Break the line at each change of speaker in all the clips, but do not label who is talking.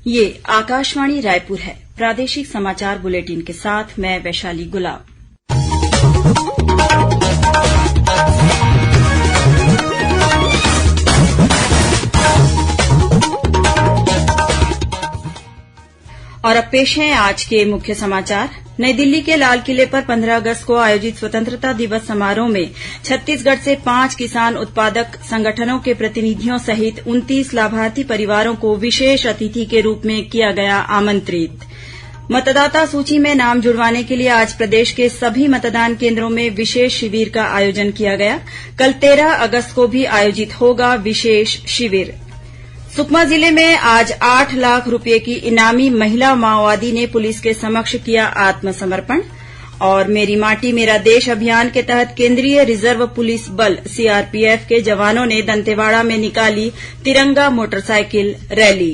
ये आकाशवाणी रायपुर है। प्रादेशिक समाचार बुलेटिन के साथ मैं वैशाली गुलाब। और अब पेश हैं आज के मुख्य समाचार। नई दिल्ली के लाल किले पर 15 अगस्त को आयोजित स्वतंत्रता दिवस समारोह में छत्तीसगढ़ से 5 किसान उत्पादक संगठनों के प्रतिनिधियों सहित 29 लाभार्थी परिवारों को विशेष अतिथि के रूप में किया गया आमंत्रित। मतदाता सूची में नाम जुड़वाने के लिए आज प्रदेश के सभी मतदान केन्द्रों में विशेष शिविर का आयोजन किया गया। कल 13 अगस्त को भी आयोजित होगा विशेष शिविर। सुकमा जिले में आज 8 लाख रुपये की इनामी महिला माओवादी ने पुलिस के समक्ष किया आत्मसमर्पण। और मेरी माटी मेरा देश अभियान के तहत केंद्रीय रिजर्व पुलिस बल सीआरपीएफ के जवानों ने दंतेवाड़ा में निकाली तिरंगा मोटरसाइकिल रैली।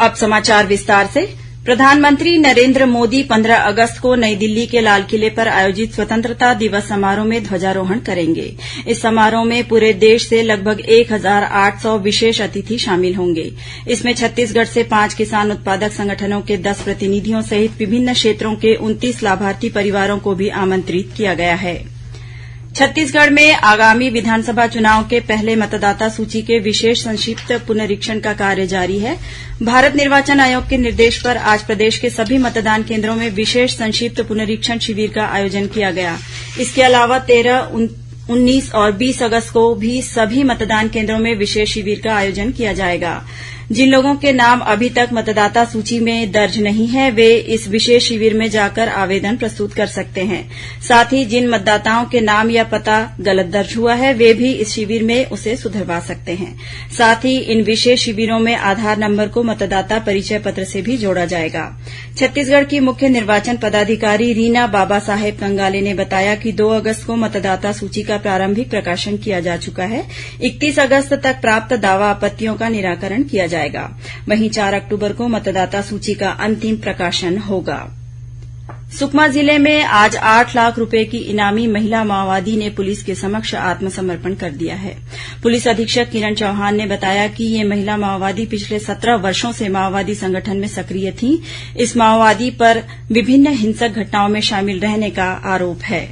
अब समाचार विस्तार से। प्रधानमंत्री नरेंद्र मोदी 15 अगस्त को नई दिल्ली के लाल किले पर आयोजित स्वतंत्रता दिवस समारोह में ध्वजारोहण करेंगे। इस समारोह में पूरे देश से लगभग 1800 विशेष अतिथि शामिल होंगे। इसमें छत्तीसगढ़ से 5 किसान उत्पादक संगठनों के 10 प्रतिनिधियों सहित विभिन्न क्षेत्रों के 29 लाभार्थी परिवारों को भी आमंत्रित किया गया है। छत्तीसगढ़ में आगामी विधानसभा चुनाव के पहले मतदाता सूची के विशेष संक्षिप्त पुनरीक्षण का कार्य जारी है। भारत निर्वाचन आयोग के निर्देश पर आज प्रदेश के सभी मतदान केन्द्रों में विशेष संक्षिप्त पुनरीक्षण शिविर का आयोजन किया गया। इसके अलावा 13, 19 और 20 अगस्त को भी सभी मतदान केन्द्रों में विशेष शिविर का आयोजन किया जाएगा। जिन लोगों के नाम अभी तक मतदाता सूची में दर्ज नहीं है, वे इस विशेष शिविर में जाकर आवेदन प्रस्तुत कर सकते हैं। साथ ही जिन मतदाताओं के नाम या पता गलत दर्ज हुआ है, वे भी इस शिविर में उसे सुधरवा सकते हैं। साथ ही इन विशेष शिविरों में आधार नंबर को मतदाता परिचय पत्र से भी जोड़ा जाएगा। छत्तीसगढ़ की मुख्य निर्वाचन पदाधिकारी रीना बाबा साहेब कंगाले ने बताया कि 2 अगस्त को मतदाता सूची का प्रारंभिक प्रकाशन किया जा चुका है। 31 अगस्त तक प्राप्त दावा आपत्तियों का निराकरण किया जाएगा। वहीं 4 अक्टूबर को मतदाता सूची का अंतिम प्रकाशन होगा। सुकमा जिले में आज 8 लाख रुपये की इनामी महिला माओवादी ने पुलिस के समक्ष आत्मसमर्पण कर दिया है। पुलिस अधीक्षक किरण चौहान ने बताया कि ये महिला माओवादी पिछले 17 वर्षों से माओवादी संगठन में सक्रिय थीं। इस माओवादी पर विभिन्न हिंसक घटनाओं में शामिल रहने का आरोप है।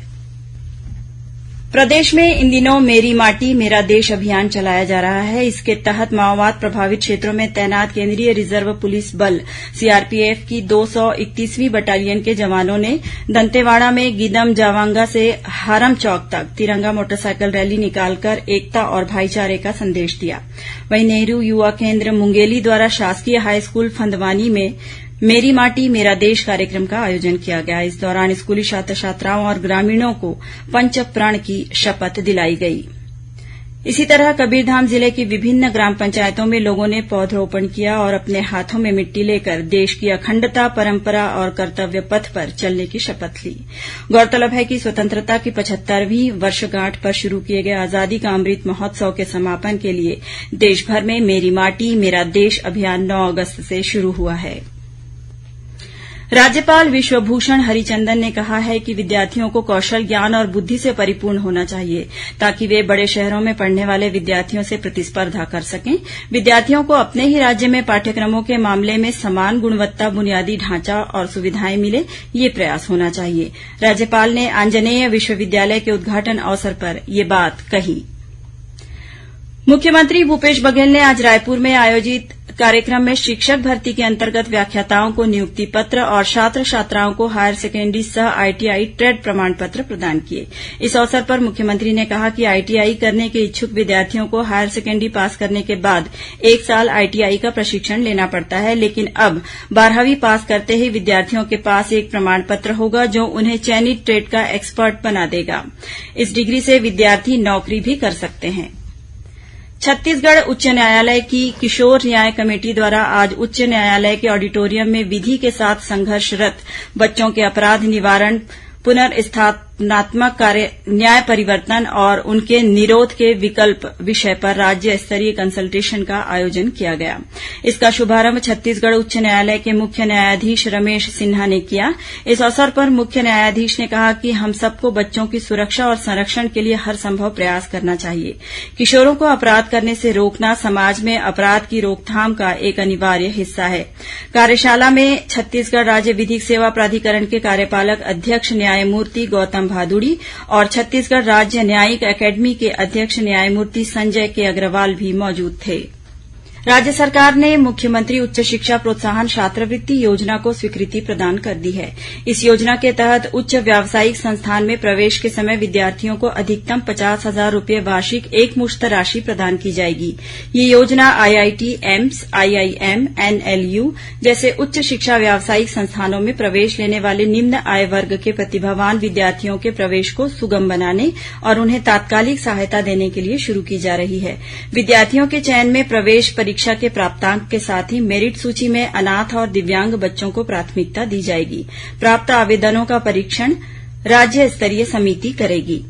प्रदेश में इन दिनों मेरी माटी मेरा देश अभियान चलाया जा रहा है। इसके तहत माओवाद प्रभावित क्षेत्रों में तैनात केंद्रीय रिजर्व पुलिस बल सीआरपीएफ की 231वीं बटालियन के जवानों ने दंतेवाड़ा में गिदम जावांगा से हारम चौक तक तिरंगा मोटरसाइकिल रैली निकालकर एकता और भाईचारे का संदेश दिया। वहीं नेहरू युवा केंद्र मुंगेली द्वारा शासकीय हाईस्कूल फंदवानी में मेरी माटी मेरा देश कार्यक्रम का आयोजन किया गया। इस दौरान स्कूली छात्र छात्राओं और ग्रामीणों को पंच प्राण की शपथ दिलाई गई। इसी तरह कबीरधाम जिले की विभिन्न ग्राम पंचायतों में लोगों ने पौधरोपण किया और अपने हाथों में मिट्टी लेकर देश की अखंडता, परंपरा और कर्तव्य पथ पर चलने की शपथ ली। गौरतलब है कि स्वतंत्रता की 75वीं वर्षगांठ पर शुरू किए गए आजादी का अमृत महोत्सव के समापन के लिए देशभर में मेरी माटी मेरा देश अभियान 9 अगस्त से शुरू हुआ है। राज्यपाल विश्वभूषण हरिचंदन ने कहा है कि विद्यार्थियों को कौशल, ज्ञान और बुद्धि से परिपूर्ण होना चाहिए ताकि वे बड़े शहरों में पढ़ने वाले विद्यार्थियों से प्रतिस्पर्धा कर सकें। विद्यार्थियों को अपने ही राज्य में पाठ्यक्रमों के मामले में समान गुणवत्ता, बुनियादी ढांचा और सुविधाएं मिले, ये प्रयास होना चाहिए। राज्यपाल ने आंजनेय विश्वविद्यालय के उद्घाटन अवसर पर ये बात कही। मुख्यमंत्री भूपेश बघेल ने आज रायपुर में आयोजित कार्यक्रम में शिक्षक भर्ती के अंतर्गत व्याख्याताओं को नियुक्ति पत्र और छात्र छात्राओं को हायर सेकेंडरी सह आईटीआई ट्रेड प्रमाण पत्र प्रदान किए। इस अवसर पर मुख्यमंत्री ने कहा कि आईटीआई करने के इच्छुक विद्यार्थियों को हायर सेकेंडरी पास करने के बाद 1 साल आईटीआई का प्रशिक्षण लेना पड़ता है, लेकिन अब 12वीं पास करते ही विद्यार्थियों के पास एक प्रमाण पत्र होगा जो उन्हें चयनित ट्रेड का एक्सपर्ट बना देगा। इस डिग्री से विद्यार्थी नौकरी भी कर सकते हैं। छत्तीसगढ़ उच्च न्यायालय की किशोर न्याय कमेटी द्वारा आज उच्च न्यायालय के ऑडिटोरियम में विधि के साथ संघर्षरत बच्चों के अपराध निवारण, पुनर्स्थापित स्थापनात्मक न्याय परिवर्तन और उनके निरोध के विकल्प विषय पर राज्य स्तरीय कंसल्टेशन का आयोजन किया गया। इसका शुभारंभ छत्तीसगढ़ उच्च न्यायालय के मुख्य न्यायाधीश रमेश सिन्हा ने किया। इस अवसर पर मुख्य न्यायाधीश ने कहा कि हम सबको बच्चों की सुरक्षा और संरक्षण के लिए हर संभव प्रयास करना चाहिए। किशोरों को अपराध करने से रोकना समाज में अपराध की रोकथाम का एक अनिवार्य हिस्सा है। कार्यशाला में छत्तीसगढ़ राज्य विधिक सेवा प्राधिकरण के कार्यपालक अध्यक्ष न्यायमूर्ति गौतम भादुड़ी और छत्तीसगढ़ राज्य न्यायिक अकादमी के अध्यक्ष न्यायमूर्ति संजय के अग्रवाल भी मौजूद थे। राज्य सरकार ने मुख्यमंत्री उच्च शिक्षा प्रोत्साहन छात्रवृत्ति योजना को स्वीकृति प्रदान कर दी है। इस योजना के तहत उच्च व्यावसायिक संस्थान में प्रवेश के समय विद्यार्थियों को अधिकतम 50,000 रूपये वार्षिक एकमुश्त राशि प्रदान की जाएगी। ये योजना आईआईटी, एम्स, आईआईएम, एनएलयू जैसे उच्च शिक्षा व्यावसायिक संस्थानों में प्रवेश लेने वाले निम्न आय वर्ग के प्रतिभावान विद्यार्थियों के प्रवेश को सुगम बनाने और उन्हें तात्कालिक सहायता देने के लिए शुरू की जा रही है। विद्यार्थियों के चयन में प्रवेश परीक्षा के प्राप्तांक के साथ ही मेरिट सूची में अनाथ और दिव्यांग बच्चों को प्राथमिकता दी जाएगी। प्राप्त आवेदनों का परीक्षण राज्य स्तरीय समिति करेगी।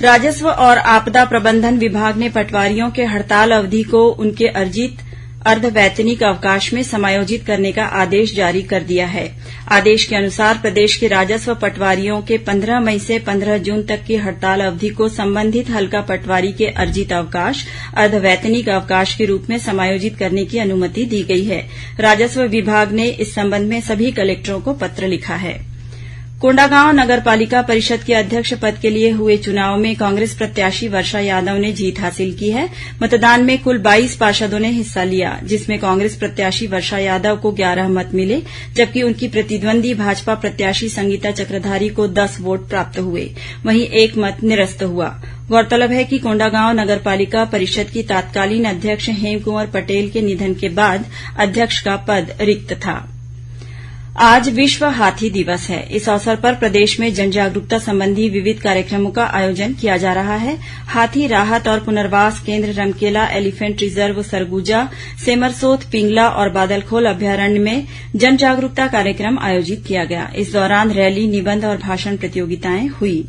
राजस्व और आपदा प्रबंधन विभाग ने पटवारियों के हड़ताल अवधि को उनके अर्जित अर्धवैतनिक अवकाश में समायोजित करने का आदेश जारी कर दिया है। आदेश के अनुसार प्रदेश के राजस्व पटवारियों के 15 मई से 15 जून तक की हड़ताल अवधि को संबंधित हल्का पटवारी के अर्जित अवकाश अर्धवैतनिक अवकाश के रूप में समायोजित करने की अनुमति दी गई है। राजस्व विभाग ने इस संबंध में सभी कलेक्टरों को पत्र लिखा है। कोंडागांव नगरपालिका परिषद के अध्यक्ष पद के लिए हुए चुनाव में कांग्रेस प्रत्याशी वर्षा यादव ने जीत हासिल की है। मतदान में कुल 22 पार्षदों ने हिस्सा लिया, जिसमें कांग्रेस प्रत्याशी वर्षा यादव को 11 मत मिले, जबकि उनकी प्रतिद्वंदी भाजपा प्रत्याशी संगीता चक्रधारी को 10 वोट प्राप्त हुए। वहीं 1 मत निरस्त हुआ। गौरतलब है कि कोंडागांव नगरपालिका परिषद की तत्कालीन अध्यक्ष हेमकुंवर पटेल के निधन के बाद अध्यक्ष का पद रिक्त था। आज विश्व हाथी दिवस है। इस अवसर पर प्रदेश में जन जागरूकता संबंधी विविध कार्यक्रमों का आयोजन किया जा रहा है। हाथी राहत और पुनर्वास केन्द्र रमकेला, एलिफेंट रिजर्व सरगुजा, सेमरसोत, पिंगला और बादलखोल अभ्यारण्य में जन जागरूकता कार्यक्रम आयोजित किया गया। इस दौरान रैली, निबंध और भाषण प्रतियोगिताएं हुई।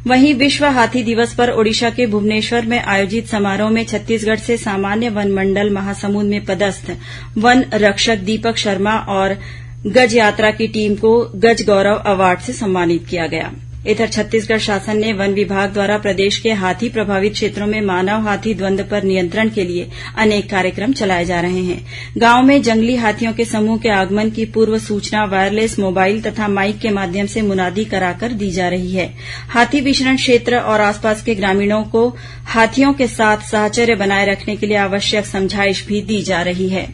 वहीं विश्व हाथी दिवस पर ओडिशा के भुवनेश्वर में आयोजित समारोह में छत्तीसगढ़ से सामान्य वन मंडल महासमुंद में पदस्थ वन रक्षक दीपक शर्मा और गज यात्रा की टीम को गज गौरव अवार्ड से सम्मानित किया गया। इधर छत्तीसगढ़ शासन ने वन विभाग द्वारा प्रदेश के हाथी प्रभावित क्षेत्रों में मानव हाथी द्वंद्व पर नियंत्रण के लिए अनेक कार्यक्रम चलाए जा रहे हैं। गांव में जंगली हाथियों के समूह के आगमन की पूर्व सूचना वायरलेस, मोबाइल तथा माइक के माध्यम से मुनादी कराकर दी जा रही है। हाथी विचरण क्षेत्र और आसपास के ग्रामीणों को हाथियों के साथ साहचर्य बनाए रखने के लिए आवश्यक समझाइश भी दी जा रही है।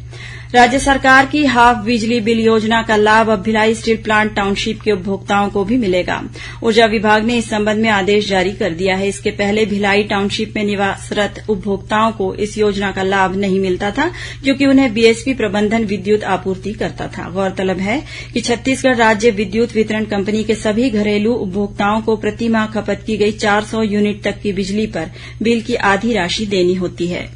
राज्य सरकार की हाफ बिजली बिल योजना का लाभ अब भिलाई स्टील प्लांट टाउनशिप के उपभोक्ताओं को भी मिलेगा। ऊर्जा विभाग ने इस संबंध में आदेश जारी कर दिया है। इसके पहले भिलाई टाउनशिप में निवासरत उपभोक्ताओं को इस योजना का लाभ नहीं मिलता था, क्योंकि उन्हें बीएसपी प्रबंधन विद्युत आपूर्ति करता था। गौरतलब है कि छत्तीसगढ़ राज्य विद्युत वितरण कंपनी के सभी घरेलू उपभोक्ताओं को प्रतिमाह खपत की गई 400 यूनिट तक की बिजली पर बिल की आधी राशि देनी होती है।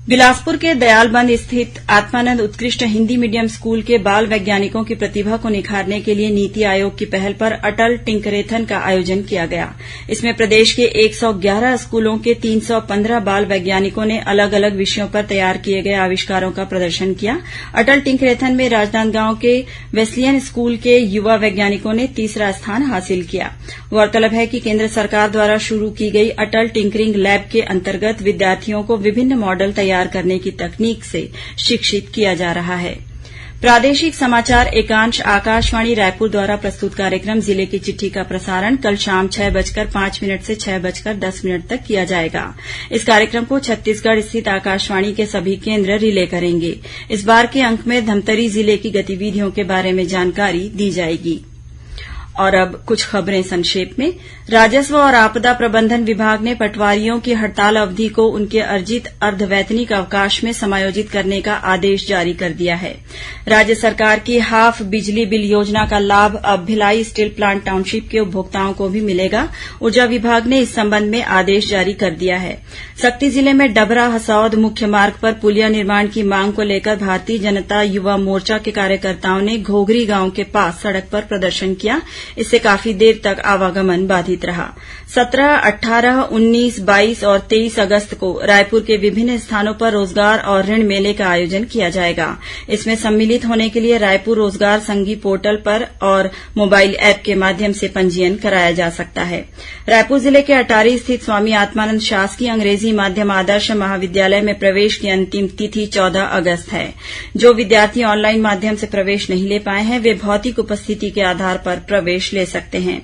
बिलासपुर के दयालबंद स्थित आत्मानंद उत्कृष्ट हिंदी मीडियम स्कूल के बाल वैज्ञानिकों की प्रतिभा को निखारने के लिए नीति आयोग की पहल पर अटल टिंकरेथन का आयोजन किया गया। इसमें प्रदेश के 111 स्कूलों के 315 बाल वैज्ञानिकों ने अलग अलग विषयों पर तैयार किए गए आविष्कारों का प्रदर्शन किया। अटल टिंकरेथन में राजनांदगांव के वेस्लियन स्कूल के युवा वैज्ञानिकों ने तीसरा स्थान हासिल किया। गौरतलब है कि केन्द्र सरकार द्वारा शुरू की गई अटल टिंकरिंग लैब के अंतर्गत विद्यार्थियों को विभिन्न मॉडल तैयार करने की तकनीक से शिक्षित किया जा रहा है। प्रादेशिक समाचार एकांश आकाशवाणी रायपुर द्वारा प्रस्तुत कार्यक्रम जिले की चिट्ठी का प्रसारण कल शाम 6:05 से 6:10 तक किया जाएगा। इस कार्यक्रम को छत्तीसगढ़ स्थित आकाशवाणी के सभी केन्द्र रिले करेंगे। इस बार के अंक में धमतरी जिले की गतिविधियों के बारे में जानकारी दी जाएगी। और अब कुछ खबरें संक्षेप में। राजस्व और आपदा प्रबंधन विभाग ने पटवारियों की हड़ताल अवधि को उनके अर्जित अर्धवैतनिक अवकाश में समायोजित करने का आदेश जारी कर दिया है। राज्य सरकार की हाफ बिजली बिल योजना का लाभ अब भिलाई स्टील प्लांट टाउनशिप के उपभोक्ताओं को भी मिलेगा। ऊर्जा विभाग ने इस संबंध में आदेश जारी कर दिया है। सक्ती जिले में डबरा हसौद मुख्य मार्ग पर पुलिया निर्माण की मांग को लेकर भारतीय जनता युवा मोर्चा के कार्यकर्ताओं ने घोघरी गांव के पास सड़क पर प्रदर्शन किया। इससे काफी देर तक आवागमन बाधित रहा। 17, 18, 19, 22 और 23 अगस्त को रायपुर के विभिन्न स्थानों पर रोजगार और ऋण मेले का आयोजन किया जाएगा। इसमें सम्मिलित होने के लिए रायपुर रोजगार संघी पोर्टल पर और मोबाइल ऐप के माध्यम से पंजीयन कराया जा सकता है। रायपुर जिले के अटारी स्थित स्वामी आत्मानंद शासकीय अंग्रेजी माध्यम आदर्श महाविद्यालय में प्रवेश की अंतिम तिथि 14 अगस्त है। जो विद्यार्थी ऑनलाइन माध्यम से प्रवेश नहीं ले पाए हैं, वे भौतिक उपस्थिति के आधार पर प्रवेश ले सकते हैं।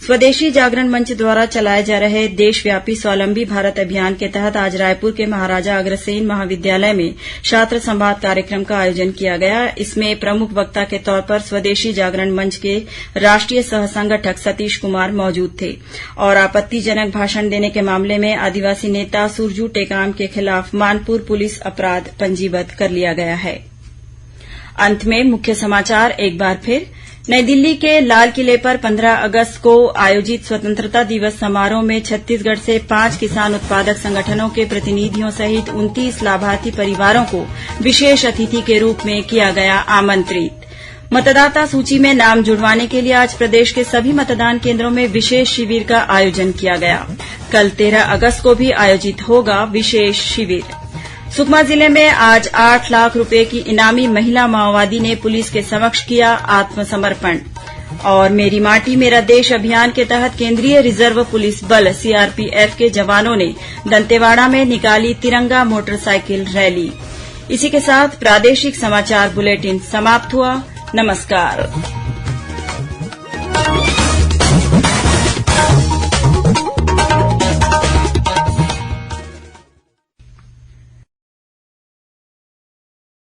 स्वदेशी जागरण मंच द्वारा चलाए जा रहे देशव्यापी स्वावलंबी भारत अभियान के तहत आज रायपुर के महाराजा अग्रसेन महाविद्यालय में छात्र संवाद कार्यक्रम का आयोजन किया गया। इसमें प्रमुख वक्ता के तौर पर स्वदेशी जागरण मंच के राष्ट्रीय सह संगठक सतीश कुमार मौजूद थे और आपत्तिजनक भाषण देने के मामले में आदिवासी नेता सुरजू टेकाम के खिलाफ मानपुर पुलिस अपराध पंजीबद्ध कर लिया गया है। अंत में मुख्य समाचार एक बार फिर। नई दिल्ली के लाल किले पर 15 अगस्त को आयोजित स्वतंत्रता दिवस समारोह में छत्तीसगढ़ से 5 किसान उत्पादक संगठनों के प्रतिनिधियों सहित 29 लाभार्थी परिवारों को विशेष अतिथि के रूप में किया गया आमंत्रित। मतदाता सूची में नाम जुड़वाने के लिए आज प्रदेश के सभी मतदान केन्द्रों में विशेष शिविर का आयोजन किया गया। कल 13 अगस्त को भी आयोजित होगा विशेष शिविर। सुकमा जिले में आज 8 लाख रुपए की इनामी महिला माओवादी ने पुलिस के समक्ष किया आत्मसमर्पण। और मेरी माटी मेरा देश अभियान के तहत केंद्रीय रिजर्व पुलिस बल सीआरपीएफ के जवानों ने दंतेवाड़ा में निकाली तिरंगा मोटरसाइकिल रैली। इसी के साथ प्रादेशिक समाचार बुलेटिन समाप्त हुआ। नमस्कार।